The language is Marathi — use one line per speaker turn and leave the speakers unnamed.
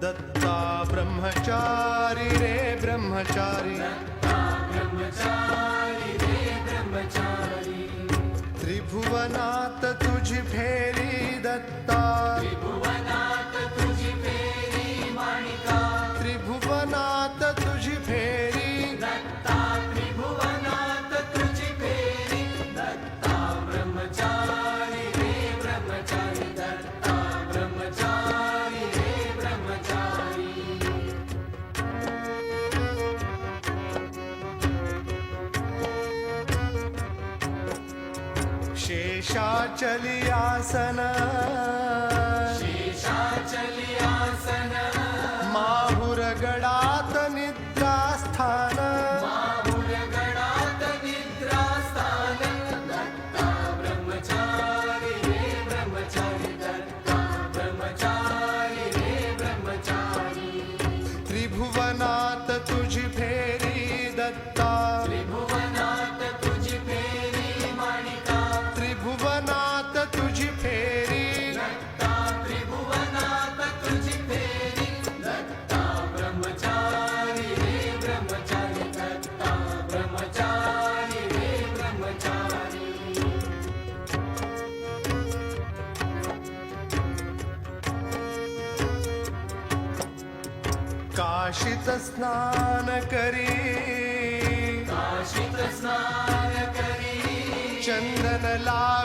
दत्ता ब्रह्मचारी रे ब्रह्मचारी, त्रिभुवनात तुझी फेरी दत्ता, त्रिभुवनात तुझी फेरी शेषाचली आसन, माहुरगडात निद्रास्थान, त्रिभुवनात तुझी फेरी दत्ता, त्रिभुवनात तुझी फेरी काशीत स्नान करी, चंदन ला